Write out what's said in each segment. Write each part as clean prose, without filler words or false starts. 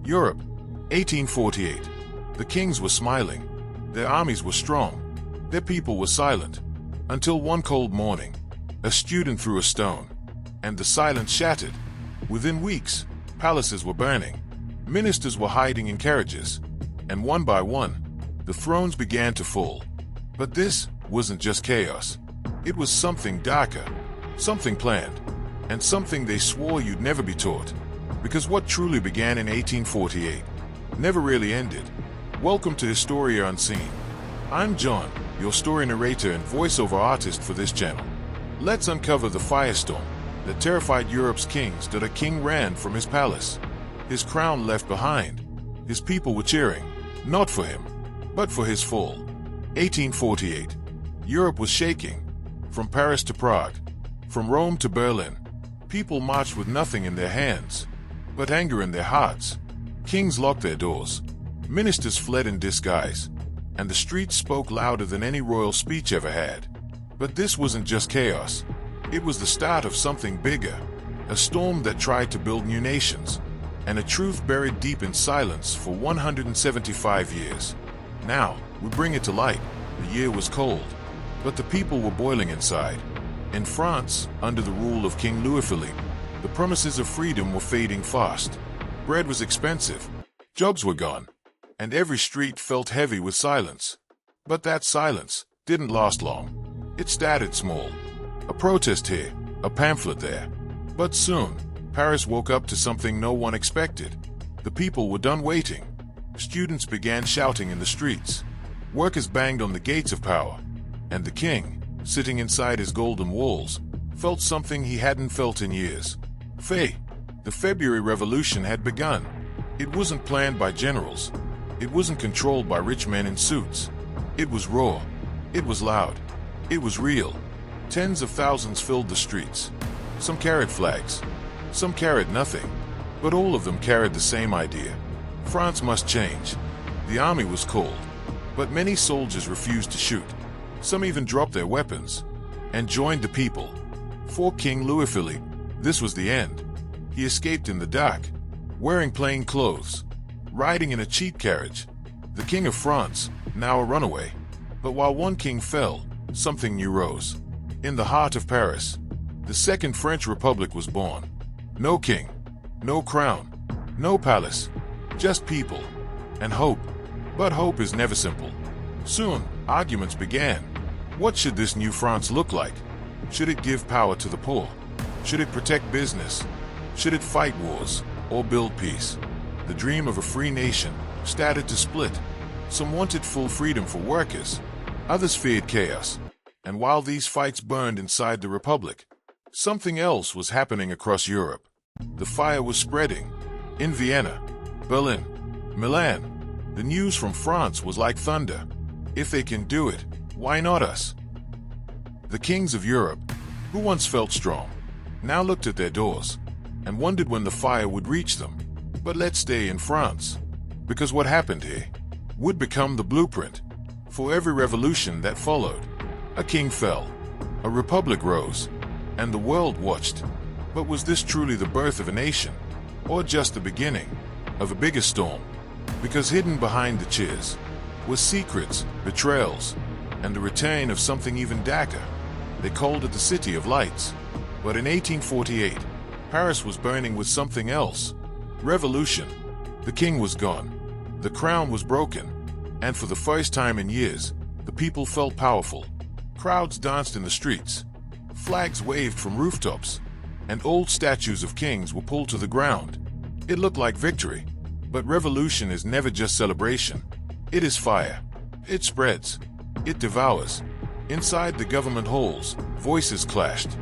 Europe, 1848. The kings were smiling. Their armies were strong. Their people were silent. Until one cold morning, a student threw a stone, and the silence shattered. Within weeks, palaces were burning. Ministers were hiding in carriages. And one by one, the thrones began to fall. But this wasn't just chaos. It was something darker, something planned, and something they swore you'd never be taught. Because what truly began in 1848 never really ended. Welcome to Historia Unseen. I'm John, your story narrator and voiceover artist for this channel. Let's uncover the firestorm that terrified Europe's kings that a king ran from his palace. His crown left behind. His people were cheering, not for him, but for his fall. 1848. Europe was shaking. From Paris to Prague, from Rome to Berlin, people marched with nothing in their hands, but anger in their hearts. Kings locked their doors. Ministers fled in disguise, and the streets spoke louder than any royal speech ever had. But this wasn't just chaos. It was the start of something bigger, a storm that tried to build new nations, and a truth buried deep in silence for 175 years. Now, we bring it to light. The year was cold, but the people were boiling inside. In France, under the rule of King Louis-Philippe, the promises of freedom were fading fast. Bread was expensive, jobs were gone, and every street felt heavy with silence. But that silence didn't last long. It started small. A protest here, a pamphlet there. But soon, Paris woke up to something no one expected. The people were done waiting. Students began shouting in the streets. Workers banged on the gates of power. And the king, sitting inside his golden walls, felt something he hadn't felt in years. The February Revolution had begun. It wasn't planned by generals. It wasn't controlled by rich men in suits. It was raw. It was loud. It was real. Tens of thousands filled the streets. Some carried flags. Some carried nothing. But all of them carried the same idea. France must change. The army was cold. But many soldiers refused to shoot. Some even dropped their weapons and joined the people. For King Louis-Philippe, this was the end. He escaped in the dark, wearing plain clothes, riding in a cheap carriage. The King of France, now a runaway. But while one king fell, something new rose. In the heart of Paris, the Second French Republic was born. No king, no crown, no palace, just people and hope. But hope is never simple. Soon, arguments began. What should this new France look like? Should it give power to the poor? Should it protect business? Should it fight wars or build peace? The dream of a free nation started to split. Some wanted full freedom for workers. Others feared chaos. And while these fights burned inside the Republic, something else was happening across Europe. The fire was spreading. In Vienna, Berlin, Milan, the news from France was like thunder. If they can do it, why not us? The kings of Europe, who once felt strong, now looked at their doors and wondered when the fire would reach them. But let's stay in France, because what happened here would become the blueprint for every revolution that followed. A king fell, a republic rose, and the world watched. But was this truly the birth of a nation, or just the beginning of a bigger storm? Because hidden behind the cheers was secrets, betrayals, and the return of something even darker. They called it the City of Lights. But in 1848, Paris was burning with something else. Revolution. The king was gone. The crown was broken. And for the first time in years, the people felt powerful. Crowds danced in the streets. Flags waved from rooftops. And old statues of kings were pulled to the ground. It looked like victory. But revolution is never just celebration. It is fire. It spreads. It devours. Inside the government halls, voices clashed.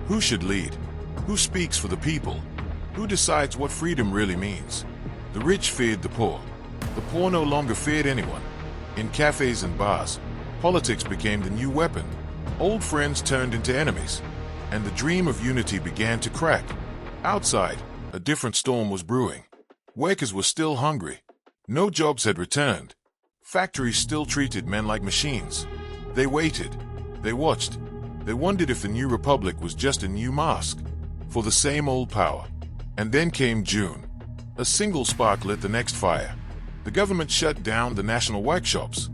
Who should lead? Who speaks for the people? Who decides what freedom really means? The rich feared the poor. The poor no longer feared anyone. In cafes and bars, politics became the new weapon. Old friends turned into enemies, and the dream of unity began to crack. Outside, a different storm was brewing. Workers were still hungry. No jobs had returned. Factories still treated men like machines. They waited. They watched. They wondered if the new republic was just a new mask for the same old power. And then came June. A single spark lit the next fire. The government shut down the national workshops,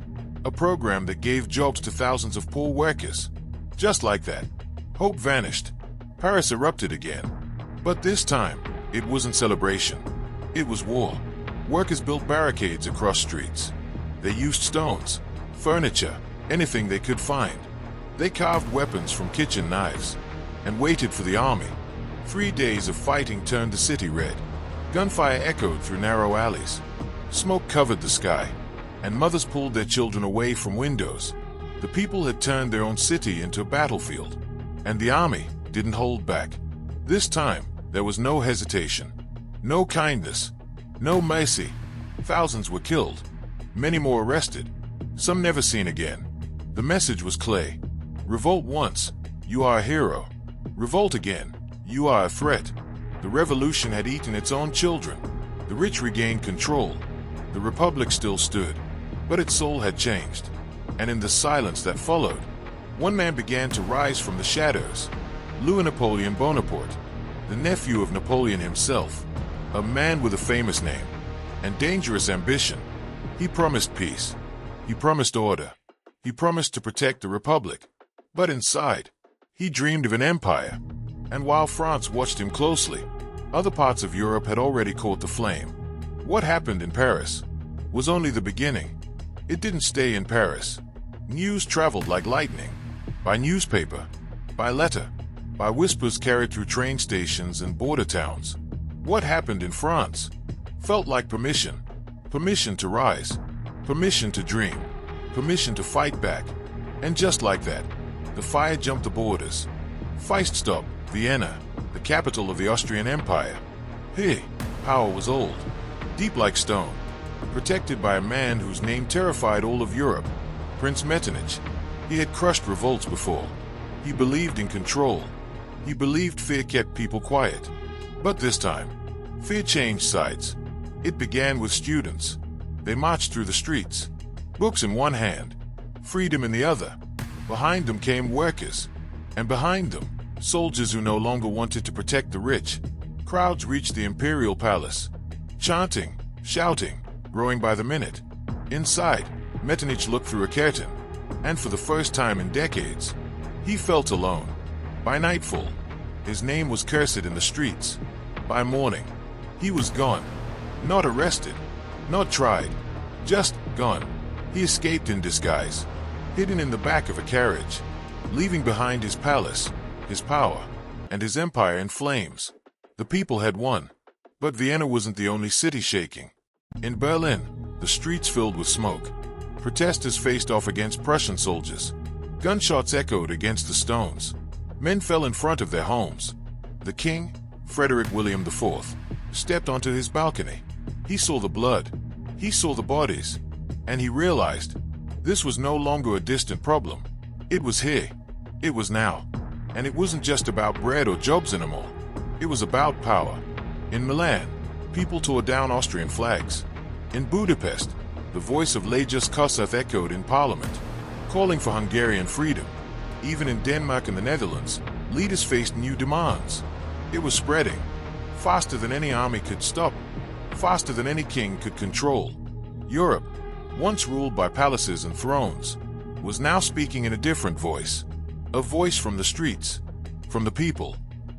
a program that gave jobs to thousands of poor workers. Just like that, hope vanished. Paris erupted again. But this time, it wasn't celebration. It was war. Workers built barricades across streets. They used stones, furniture, anything they could find. They carved weapons from kitchen knives and waited for the army. 3 days of fighting turned the city red. Gunfire echoed through narrow alleys. Smoke covered the sky, and mothers pulled their children away from windows. The people had turned their own city into a battlefield, and the army didn't hold back. This time, there was no hesitation, no kindness, no mercy. Thousands were killed, many more arrested, some never seen again. The message was clear. Revolt once, you are a hero. Revolt again, you are a threat. The revolution had eaten its own children. The rich regained control. The republic still stood, but its soul had changed. And in the silence that followed, one man began to rise from the shadows. Louis Napoleon Bonaparte, the nephew of Napoleon himself, a man with a famous name and dangerous ambition. He promised peace. He promised order. He promised to protect the republic. But inside, he dreamed of an empire. And while France watched him closely, other parts of Europe had already caught the flame. What happened in Paris was only the beginning. It didn't stay in Paris. News traveled like lightning, by newspaper, by letter, by whispers carried through train stations and border towns. What happened in France felt like permission. Permission to rise, permission to dream, permission to fight back. And just like that, the fire jumped the borders. Firestorm, Vienna, the capital of the Austrian Empire. Here, power was old, deep like stone, protected by a man whose name terrified all of Europe, Prince Metternich. He had crushed revolts before. He believed in control. He believed fear kept people quiet. But this time, fear changed sides. It began with students. They marched through the streets, books in one hand, freedom in the other. Behind them came workers, and behind them, soldiers who no longer wanted to protect the rich. Crowds reached the imperial palace, chanting, shouting, growing by the minute. Inside, Metternich looked through a curtain, and for the first time in decades, he felt alone. By nightfall, his name was cursed in the streets. By morning, he was gone. Not arrested, not tried, just gone. He escaped in disguise, hidden in the back of a carriage, leaving behind his palace, his power, and his empire in flames. The people had won. But Vienna wasn't the only city shaking. In Berlin, the streets filled with smoke. Protesters faced off against Prussian soldiers. Gunshots echoed against the stones. Men fell in front of their homes. The king, Frederick William IV, stepped onto his balcony. He saw the blood. He saw the bodies. And he realized this was no longer a distant problem. It was here. It was now. And it wasn't just about bread or jobs anymore. It was about power. In Milan, people tore down Austrian flags. In Budapest, the voice of Lajos Kossuth echoed in parliament, calling for Hungarian freedom. Even in Denmark and the Netherlands, leaders faced new demands. It was spreading, faster than any army could stop, faster than any king could control. Europe, once ruled by palaces and thrones, was now speaking in a different voice. A voice from the streets, from the people,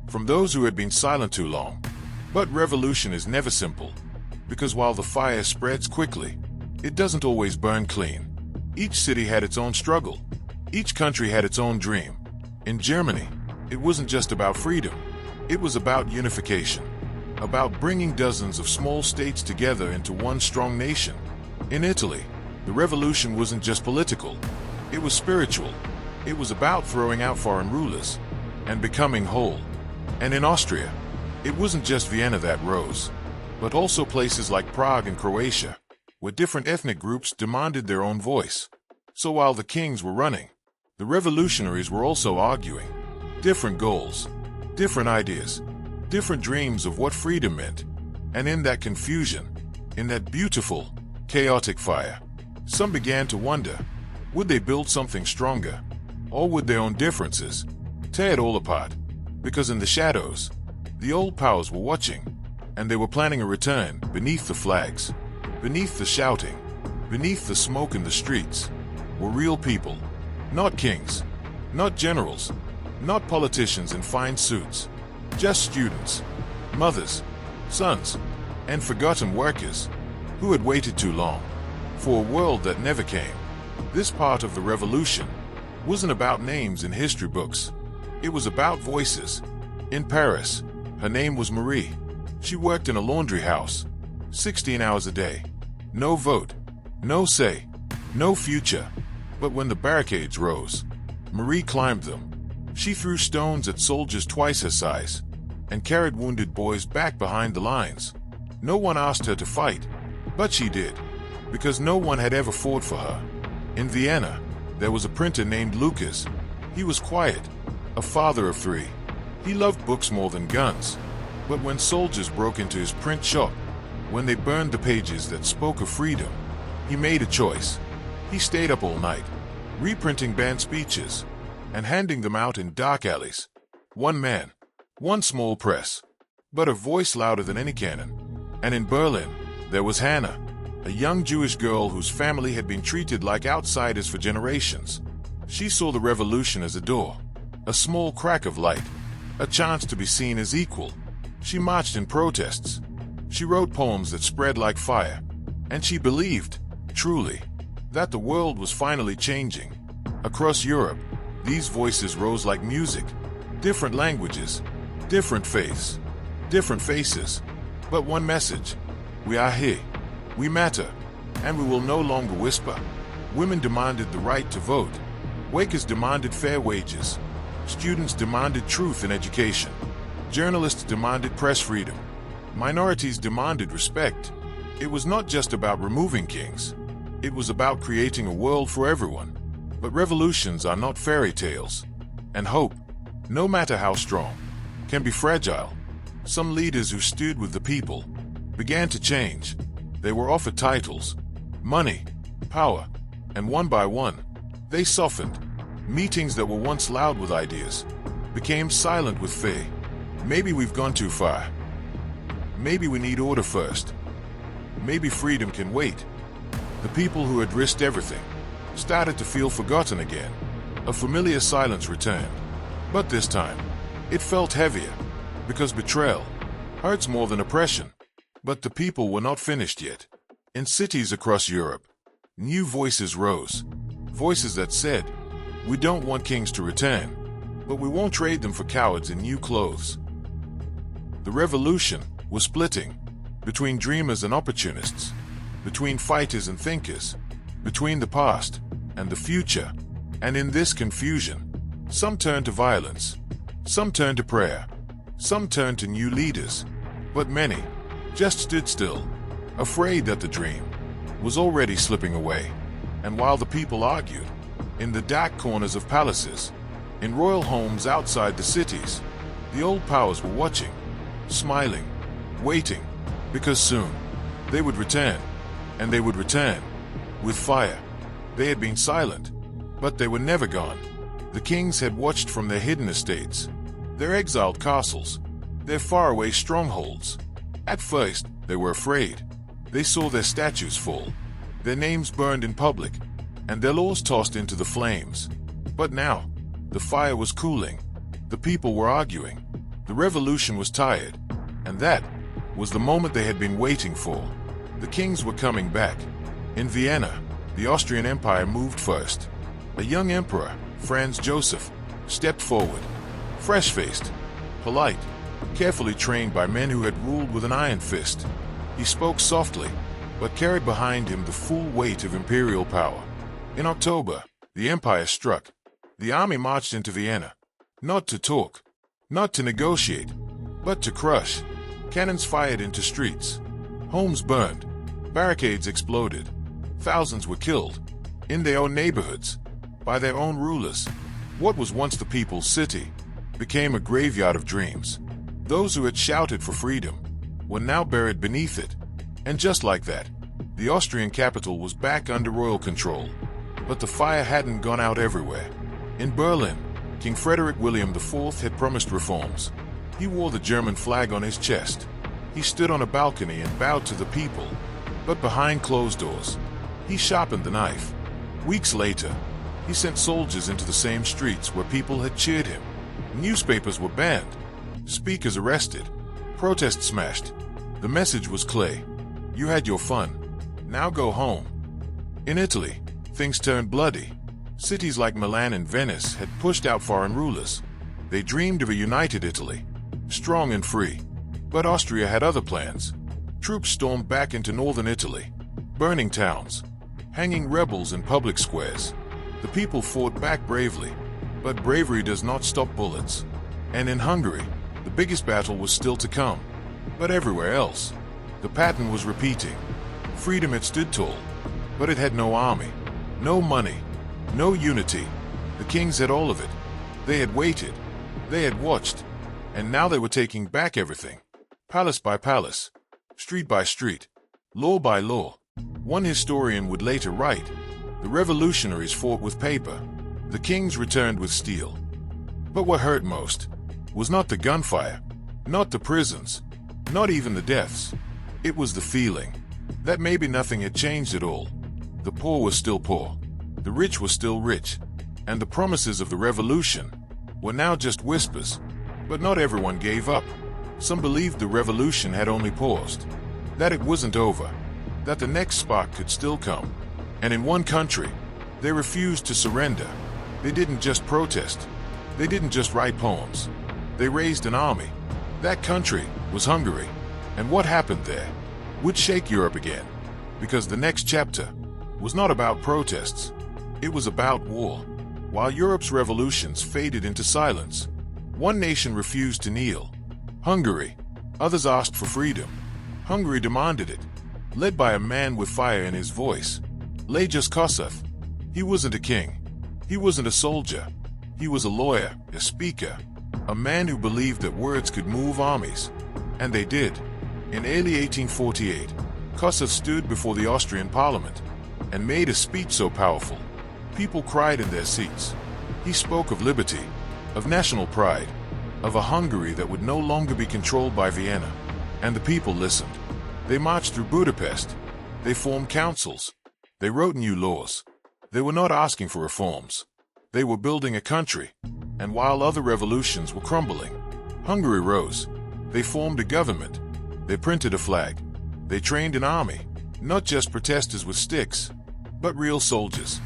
from those who had been silent too long. But revolution is never simple, because while the fire spreads quickly, it doesn't always burn clean. Each city had its own struggle. Each country had its own dream. In Germany, it wasn't just about freedom. It was about unification, about bringing dozens of small states together into one strong nation. In Italy, the revolution wasn't just political. It was spiritual. It was about throwing out foreign rulers and becoming whole. And in Austria, it wasn't just Vienna that rose, but also places like Prague and Croatia, where different ethnic groups demanded their own voice. So while the kings were running, the revolutionaries were also arguing. Different goals, different ideas, different dreams of what freedom meant. And in that confusion, in that beautiful, chaotic fire, some began to wonder, would they build something stronger? Or would their own differences tear it all apart? Because in the shadows, the old powers were watching, and they were planning a return beneath the flags, beneath the shouting, beneath the smoke in the streets, were real people, not kings, not generals, not politicians in fine suits, just students, mothers, sons, and forgotten workers who had waited too long for a world that never came. This part of the revolution wasn't about names in history books. It was about voices. In Paris, her name was Marie. She worked in a laundry house, 16 hours a day. No vote, no say, no future. But when the barricades rose, Marie climbed them. She threw stones at soldiers twice her size and carried wounded boys back behind the lines. No one asked her to fight, but she did, because no one had ever fought for her. In Vienna, there was a printer named Lucas. He was quiet, a father of 3. He loved books more than guns. But when soldiers broke into his print shop, when they burned the pages that spoke of freedom, he made a choice. He stayed up all night, reprinting banned speeches and handing them out in dark alleys. One man, one small press, but a voice louder than any cannon. And in Berlin, there was Hannah, a young Jewish girl whose family had been treated like outsiders for generations. She saw the revolution as a door, a small crack of light, a chance to be seen as equal. She marched in protests. She wrote poems that spread like fire. And she believed, truly, that the world was finally changing. Across Europe, these voices rose like music. Different languages, different faiths, different faces. But one message: we are here, we matter, and we will no longer whisper. Women demanded the right to vote. Workers demanded fair wages. Students demanded truth in education. Journalists demanded press freedom. Minorities demanded respect. It was not just about removing kings. It was about creating a world for everyone. But revolutions are not fairy tales. And hope, no matter how strong, can be fragile. Some leaders who stood with the people began to change. They were offered titles, money, power, and one by one, they softened. Meetings that were once loud with ideas became silent with fear. Maybe we've gone too far. Maybe we need order first. Maybe freedom can wait. The people who had risked everything started to feel forgotten again. A familiar silence returned. But this time, it felt heavier, because betrayal hurts more than oppression. But the people were not finished yet. In cities across Europe, new voices rose. Voices that said, we don't want kings to return, but we won't trade them for cowards in new clothes. The revolution was splitting between dreamers and opportunists, between fighters and thinkers, between the past and the future. And in this confusion, some turned to violence, some turned to prayer, some turned to new leaders, but many just stood still, afraid that the dream was already slipping away. And while the people argued, in the dark corners of palaces, in royal homes outside the cities, the old powers were watching, smiling, waiting, because soon they would return, and they would return with fire. They had been silent, but they were never gone. The kings had watched from their hidden estates, their exiled castles, their faraway strongholds. At first, they were afraid. They saw their statues fall, their names burned in public, and their laws tossed into the flames. But now, the fire was cooling. The people were arguing. The revolution was tired. And that was the moment they had been waiting for. The kings were coming back. In Vienna, the Austrian Empire moved first. A young emperor, Franz Joseph, stepped forward, fresh-faced, polite, carefully trained by men who had ruled with an iron fist. He spoke softly, but carried behind him the full weight of imperial power. In October, the empire struck. The army marched into Vienna, not to talk, not to negotiate, but to crush. Cannons fired into streets. Homes burned. Barricades exploded. Thousands were killed, in their own neighborhoods, by their own rulers. What was once the people's city became a graveyard of dreams. Those who had shouted for freedom were now buried beneath it. And just like that, the Austrian capital was back under royal control. But the fire hadn't gone out everywhere. In Berlin, King Frederick William IV had promised reforms. He wore the German flag on his chest. He stood on a balcony and bowed to the people, but behind closed doors, he sharpened the knife. Weeks later, he sent soldiers into the same streets where people had cheered him. Newspapers were banned, speakers arrested, protests smashed. The message was clear: you had your fun, now go home. In Italy, things turned bloody. Cities like Milan and Venice had pushed out foreign rulers. They dreamed of a united Italy, strong and free. But Austria had other plans. Troops stormed back into northern Italy, burning towns, hanging rebels in public squares. The people fought back bravely, but bravery does not stop bullets. And in Hungary, the biggest battle was still to come. But everywhere else, the pattern was repeating. Freedom had stood tall, but it had no army, no money, no unity. The kings had all of it. They had waited, they had watched, and now they were taking back everything. Palace by palace, street by street, law by law. One historian would later write, the revolutionaries fought with paper, the kings returned with steel. But what hurt most was not the gunfire, not the prisons, not even the deaths. It was the feeling that maybe nothing had changed at all. The poor were still poor, the rich were still rich, and the promises of the revolution were now just whispers. But not everyone gave up. Some believed the revolution had only paused, that it wasn't over, that the next spark could still come. And in one country, they refused to surrender. They didn't just protest. They didn't just write poems. They raised an army. That country was Hungary. And what happened there would shake Europe again, because the next chapter was not about protests. It was about war. While Europe's revolutions faded into silence, one nation refused to kneel. Hungary. Others asked for freedom. Hungary demanded it, led by a man with fire in his voice, Lajos Kossuth. He wasn't a king. He wasn't a soldier. He was a lawyer, a speaker, a man who believed that words could move armies. And they did. In early 1848, Kossuth stood before the Austrian parliament and made a speech so powerful, people cried in their seats. He spoke of liberty, of national pride, of a Hungary that would no longer be controlled by Vienna. And the people listened. They marched through Budapest. They formed councils. They wrote new laws. They were not asking for reforms. They were building a country. And while other revolutions were crumbling, Hungary rose. They formed a government. They printed a flag. They trained an army, not just protesters with sticks, but real soldiers,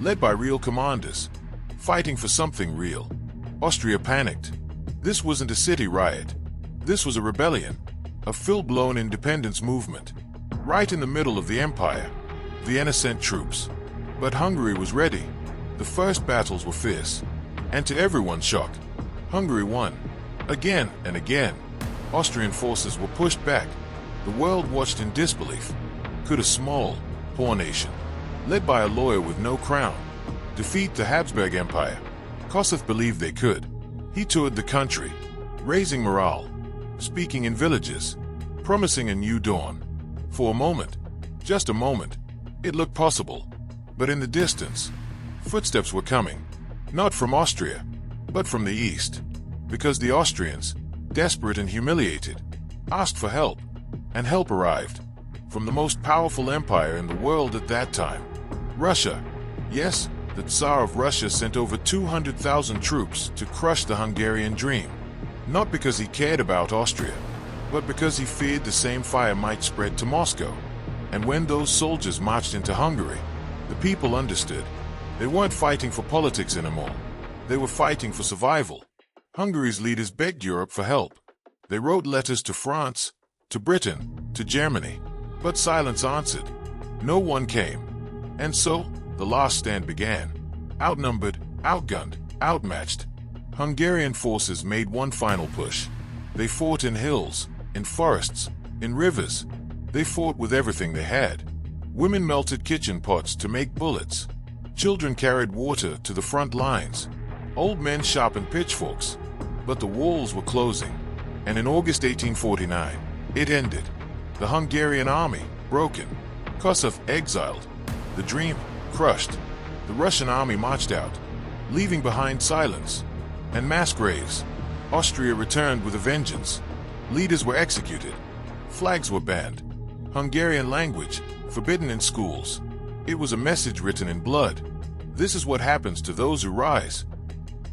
led by real commanders, fighting for something real. Austria panicked. This wasn't a city riot. This was a rebellion, a full-blown independence movement. Right in the middle of the empire, Vienna sent troops. But Hungary was ready. The first battles were fierce, and to everyone's shock, Hungary won. Again and again, Austrian forces were pushed back. The world watched in disbelief. Could a small, poor nation, led by a lawyer with no crown, defeat the Habsburg Empire? Kossuth believed they could. He toured the country, raising morale, speaking in villages, promising a new dawn. For a moment, just a moment, it looked possible. But in the distance, footsteps were coming, not from Austria, but from the east. Because the Austrians, desperate and humiliated, asked for help, and help arrived from the most powerful empire in the world at that time, Russia. Yes, the Tsar of Russia sent over 200,000 troops to crush the Hungarian dream, not because he cared about Austria, but because he feared the same fire might spread to Moscow. And when those soldiers marched into Hungary, the people understood. They weren't fighting for politics anymore. They were fighting for survival. Hungary's leaders begged Europe for help. They wrote letters to France, to Britain, to Germany. But silence answered. No one came. And so, the last stand began. Outnumbered, outgunned, outmatched, Hungarian forces made one final push. They fought in hills, in forests, in rivers. They fought with everything they had. Women melted kitchen pots to make bullets. Children carried water to the front lines. Old men sharpened pitchforks. But the walls were closing. And in August 1849, it ended. The Hungarian army, broken. Kossuth exiled. The dream, crushed. The Russian army marched out, leaving behind silence and mass graves. Austria returned with a vengeance. Leaders were executed. Flags were banned. Hungarian language forbidden in schools. It was a message written in blood. This is what happens to those who rise.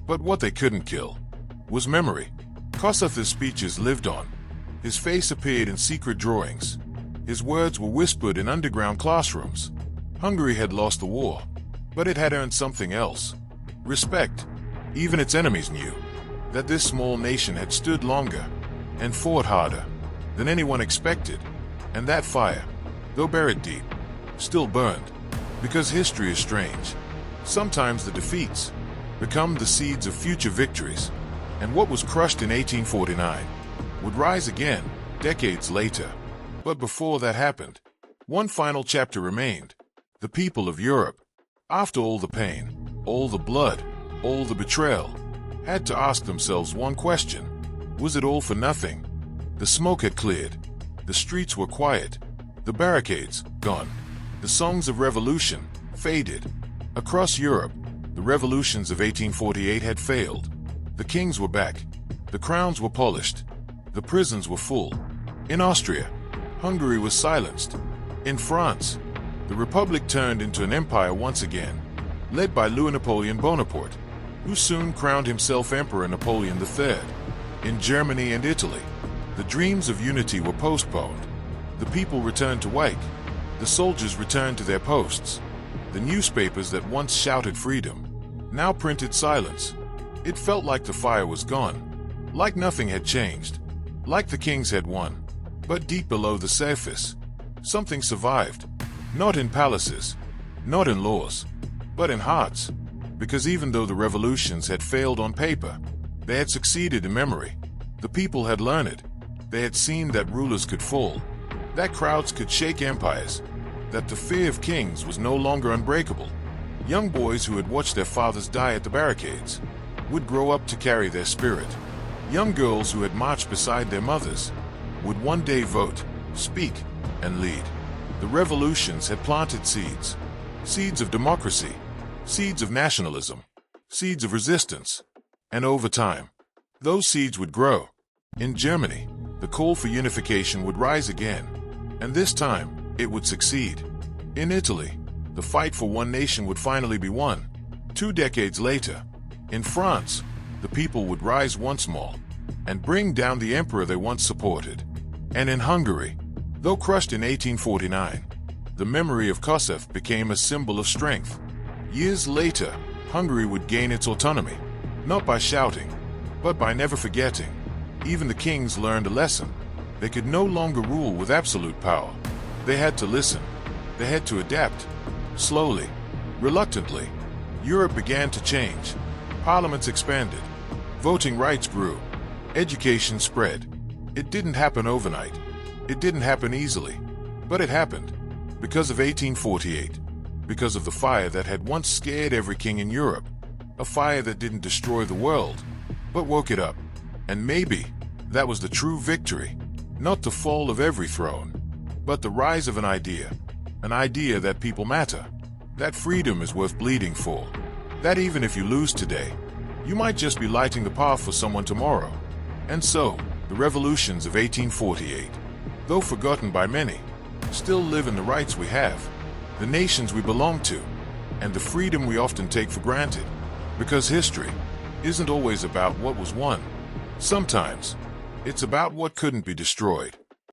But what they couldn't kill was memory. Kossuth's speeches lived on. His face appeared in secret drawings. His words were whispered in underground classrooms. Hungary had lost the war, but it had earned something else. Respect. Even its enemies knew that this small nation had stood longer and fought harder than anyone expected. And that fire, though buried deep, still burned. Because history is strange. Sometimes the defeats become the seeds of future victories. And what was crushed in 1849 would rise again decades later. But before that happened, one final chapter remained. The people of Europe, after all the pain, all the blood, all the betrayal, had to ask themselves one question. Was it all for nothing? The smoke had cleared. The streets were quiet. The barricades gone. The songs of revolution faded. Across Europe, the revolutions of 1848 had failed. The kings were back. The crowns were polished. The prisons were full. In Austria, Hungary was silenced. In France, the Republic turned into an empire once again, led by Louis Napoleon Bonaparte, who soon crowned himself Emperor Napoleon III. In Germany and Italy, the dreams of unity were postponed. The people returned to wake. The soldiers returned to their posts. The newspapers that once shouted freedom now printed silence. It felt like the fire was gone, like nothing had changed, like the kings had won. But deep below the surface, something survived. Not in palaces, not in laws, but in hearts. Because even though the revolutions had failed on paper, they had succeeded in memory. The people had learned. They had seen that rulers could fall, that crowds could shake empires, that the fear of kings was no longer unbreakable. Young boys who had watched their fathers die at the barricades would grow up to carry their spirit. Young girls who had marched beside their mothers would one day vote, speak, and lead. The revolutions had planted seeds. Seeds of democracy, seeds of nationalism, seeds of resistance. And over time, those seeds would grow. In Germany, the call for unification would rise again, and this time, it would succeed. In Italy, the fight for one nation would finally be won. 2 decades later, in France, the people would rise once more and bring down the emperor they once supported. And in Hungary, though crushed in 1849, the memory of Kossuth became a symbol of strength. Years later, Hungary would gain its autonomy, not by shouting, but by never forgetting. Even the kings learned a lesson. They could no longer rule with absolute power. They had to listen. They had to adapt. Slowly, reluctantly, Europe began to change. Parliaments expanded. Voting rights grew. Education spread. It didn't happen overnight. It didn't happen easily. But it happened. Because of 1848. Because of the fire that had once scared every king in Europe. A fire that didn't destroy the world, but woke it up. And maybe that was the true victory. Not the fall of every throne, but the rise of an idea that people matter, that freedom is worth bleeding for, that even if you lose today, you might just be lighting the path for someone tomorrow. And so, the revolutions of 1848, though forgotten by many, still live in the rights we have, the nations we belong to, and the freedom we often take for granted. Because history isn't always about what was won. Sometimes, it's about what couldn't be destroyed.